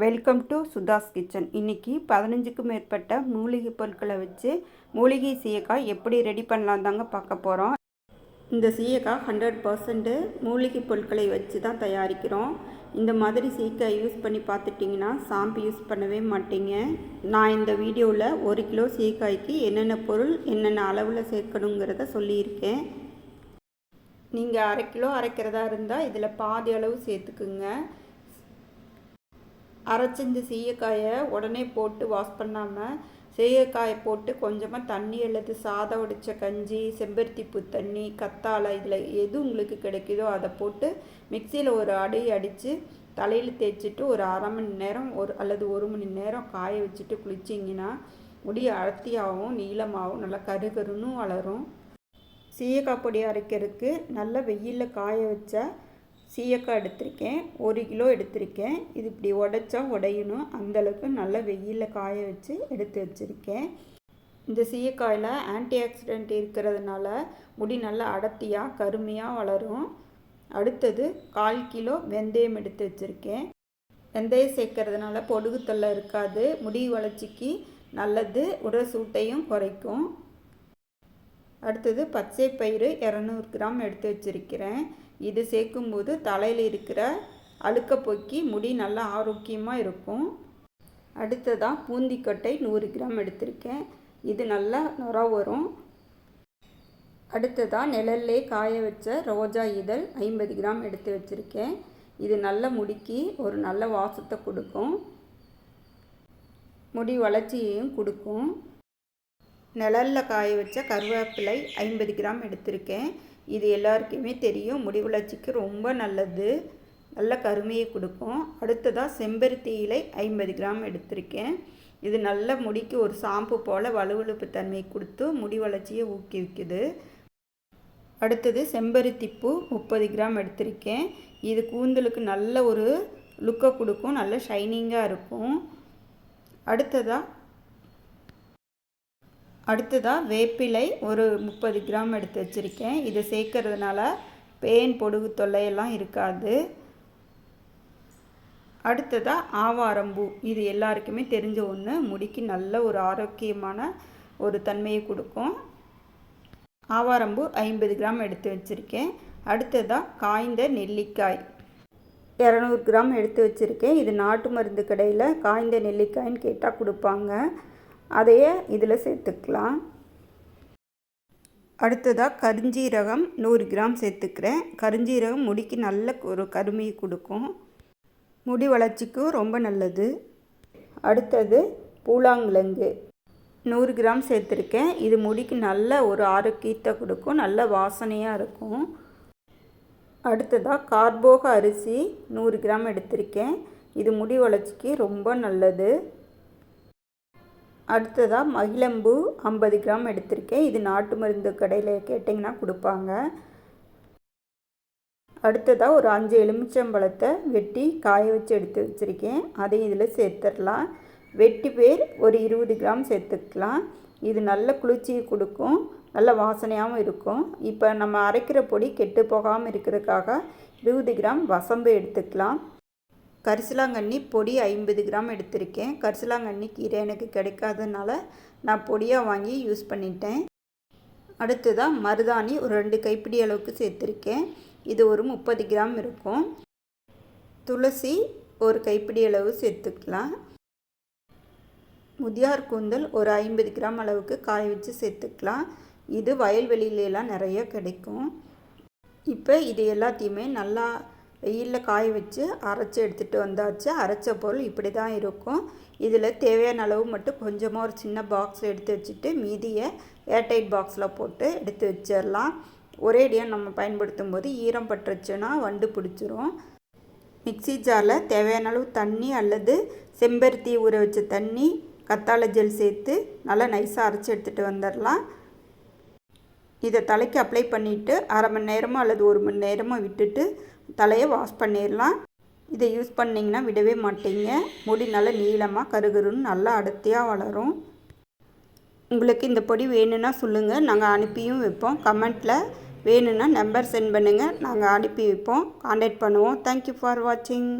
Welcome to Sudha's kitchen. இன்றைக்கி 15க்கும் மேற்பட்ட மூலிகை பொருட்களை வச்சு மூலிகை சீயக்காய் எப்படி ரெடி பண்ணலாம் தாங்க பார்க்க போகிறோம். இந்த சீயக்காய் 100% மூலிகை பொருட்களை வச்சு தான் தயாரிக்கிறோம். இந்த மாதிரி சீயக்காய் யூஸ் பண்ணி பார்த்துட்டிங்கன்னா ஷாம்பு யூஸ் பண்ணவே மாட்டீங்க. நான் இந்த வீடியோவில் 1 கிலோ சீயக்காய்க்கு என்னென்ன பொருள் என்னென்ன அளவில் சேர்க்கணுங்கிறத சொல்லியிருக்கேன். நீங்கள் 1/2 கிலோ அரைக்கிறதா இருந்தால் இதில் பாதி அளவு சேர்த்துக்குங்க. அரைச்ச சீயக்காயை உடனே போட்டு வாஷ் பண்ணாமல் சீயக்காயை போட்டு கொஞ்சமாக தண்ணி அல்லது சாதம் வடித்த கஞ்சி, செம்பருத்திப்பூ தண்ணி, கத்தாழை இதில் எது உங்களுக்கு கிடைக்குதோ அதை போட்டு மிக்சியில் ஒரு அடித்து தலையில் தேய்ச்சிட்டு ஒரு அரை மணி நேரம் அல்லது 1 மணி நேரம் காய வச்சுட்டு குளிச்சிங்கன்னா முடி அடர்த்தியாகவும் நீளமாகவும் நல்லா கருகருன்னு வளரும். சீயக்காய் பொடி அரைக்கிறதுக்கு நல்ல வெயிலில் காய வச்ச சீயக்காய் எடுத்திருக்கேன். 1 கிலோ எடுத்திருக்கேன். இது இப்படி உடைச்சா உடையணும், அந்தளவுக்கு நல்ல வெயிலில் காய வச்சு எடுத்து வச்சுருக்கேன். இந்த சீயக்காயில் ஆன்டி ஆக்சிடென்ட் இருக்கிறதுனால முடி நல்லா அடர்த்தியாக கருமையாக வளரும். அடுத்தது 1/4 கிலோ வெந்தயம் எடுத்து வச்சுருக்கேன். வெந்தயம் சேர்க்கறதுனால பொடுகு தொல்லை இருக்காது, முடி வளர்ச்சிக்கு நல்லது, உடல் சூட்டையும் குறைக்கும். அடுத்தது பச்சை பயிறு 200 கிராம் எடுத்து வச்சுருக்கிறேன். இது சேர்க்கும்போது தலையில் இருக்கிற அழுக்க போக்கி முடி நல்லா ஆரோக்கியமாக இருக்கும். அடுத்ததாக பூந்திக்கொட்டை 100 கிராம் எடுத்திருக்கேன். இது நல்லா நுர வரும். அடுத்ததாக நிழல்லே காய வச்ச ரோஜா இதழ் 50 கிராம் எடுத்து வச்சுருக்கேன். இது நல்ல முடிக்கு ஒரு நல்ல வாசத்தை கொடுக்கும், முடி வளர்ச்சியையும் கொடுக்கும். நிழலில் காய வச்ச கருவேப்பிலை 50 கிராம் எடுத்திருக்கேன். இது எல்லாருக்குமே தெரியும், முடி வளர்ச்சிக்கு ரொம்ப நல்லது, நல்ல கருமையை கொடுக்கும். அடுத்ததாக செம்பருத்தி இலை 50 கிராம் எடுத்திருக்கேன். இது நல்ல முடிக்கு ஒரு ஷாம்பு போல் வலுவழுப்பு தன்மை கொடுத்து முடி வளர்ச்சியை ஊக்குவிக்குது. அடுத்தது செம்பருத்தி பூ 30 கிராம் எடுத்திருக்கேன். இது கூந்தலுக்கு நல்ல ஒரு லுக்கை கொடுக்கும், நல்ல ஷைனிங்காக இருக்கும். அடுத்ததாக வேப்பிலை ஒரு 30 கிராம் எடுத்து வச்சுருக்கேன். இதை சேர்க்கறதுனால பேன் பொடுகு தொல்லையெல்லாம் இருக்காது. அடுத்ததாக ஆவாரம்பூ, இது எல்லாருக்குமே தெரிஞ்ச ஒன்று, முடிக்கு நல்ல ஒரு ஆரோக்கியமான ஒரு தன்மையை கொடுக்கும். ஆவாரம்பூ 50 கிராம் எடுத்து வச்சுருக்கேன். அடுத்ததாக காய்ந்த நெல்லிக்காய் 200 கிராம் எடுத்து வச்சுருக்கேன். இது நாட்டு மருந்து கடையில் காய்ந்த நெல்லிக்காய்ன்னு கேட்டால் கொடுப்பாங்க, அதையே இதில் சேர்த்துக்கலாம். அடுத்ததாக கருஞ்சீரகம் 100 கிராம் சேர்த்துக்கிறேன். கருஞ்சீரகம் முடிக்கு நல்ல ஒரு கருமையை கொடுக்கும், முடி வளர்ச்சிக்கும் ரொம்ப நல்லது. அடுத்தது பூலாங்கிழங்கு 100 கிராம் சேர்த்துருக்கேன். இது முடிக்கு நல்ல ஒரு ஆரோக்கியத்தை கொடுக்கும், நல்ல வாசனையாக இருக்கும். அடுத்ததாக கார்போக அரிசி 100 கிராம் எடுத்திருக்கேன். இது முடி வளர்ச்சிக்கு ரொம்ப நல்லது. அடுத்ததாக மகிழம்பூ 50 கிராம் எடுத்திருக்கேன். இது நாட்டு மருந்து கடையில் கேட்டிங்கன்னா கொடுப்பாங்க. அடுத்ததாக ஒரு 5 எலுமிச்சம்பழத்தை வெட்டி காய வச்சு எடுத்து வச்சுருக்கேன். அதையும் இதில் சேர்த்துடலாம். வெட்டி வேர் ஒரு 20 கிராம் சேர்த்துக்கலாம். இது நல்ல குளிர்ச்சியை கொடுக்கும், நல்ல வாசனையாகவும் இருக்கும். இப்போ நம்ம அரைக்கிற பொடி கெட்டு போகாமல் இருக்கிறதுக்காக 20 கிராம் வசம்பு எடுத்துக்கலாம். கரிசலாங்கண்ணி பொடி 50 கிராம் எடுத்திருக்கேன். கரிசலாங்கண்ணி கீரை எனக்கு கிடைக்காதனால நான் பொடியாக வாங்கி யூஸ் பண்ணிட்டேன். அடுத்ததாக மருதாணி ஒரு 2 கைப்பிடி அளவுக்கு சேர்த்துருக்கேன். இது ஒரு 30 கிராம் இருக்கும். துளசி ஒரு கைப்பிடி அளவு சேர்த்துக்கலாம். முதியார் கூந்தல் ஒரு 50 கிராம் அளவுக்கு காய வச்சு சேர்த்துக்கலாம். இது வயல்வெளியிலலாம் நிறைய கிடைக்கும். இப்போ இது எல்லாத்தையுமே நல்லா வெயிலில் காய வச்சு அரைச்சி எடுத்துகிட்டு வந்தாச்சு. அரைச்ச பொருள் இப்படி தான் இருக்கும். இதில் தேவையான அளவு மட்டும் கொஞ்சமாக ஒரு சின்ன பாக்ஸில் எடுத்து வச்சுட்டு மீதியை ஏர்டைட் பாக்ஸில் போட்டு எடுத்து வச்சிடலாம். ஒரேடியாக நம்ம பயன்படுத்தும் போது ஈரம் பட்டுருச்சுன்னா வண்டு பிடிச்சிரும். மிக்சி ஜாரில் தேவையான அளவு தண்ணி அல்லது செம்பருத்தி ஊற வச்ச தண்ணி, கத்தாழை ஜெல் சேர்த்து நல்லா நைஸாக அரைச்சி எடுத்துகிட்டு வந்துடலாம். இதை தலைக்கு அப்ளை பண்ணிவிட்டு அரை மணி நேரமோ அல்லது 1 மணி நேரமோ விட்டுட்டு தலையை வாஷ் பண்ணிடலாம். இதை யூஸ் பண்ணிங்கன்னா விடவே மாட்டீங்க, முடி நல்லா நீளமாக கருகருன்னு நல்லா அடர்த்தியாக வளரும். உங்களுக்கு இந்த பொடி வேணும்னா சொல்லுங்கள், நாங்கள் அனுப்பியும் வைப்போம். கமெண்ட்டில் வேணும்னா நம்பர் சென்ட் பண்ணுங்கள், நாங்கள் அனுப்பி வைப்போம், கான்டாக்ட் பண்ணுவோம். தேங்க்யூ ஃபார் வாட்சிங்.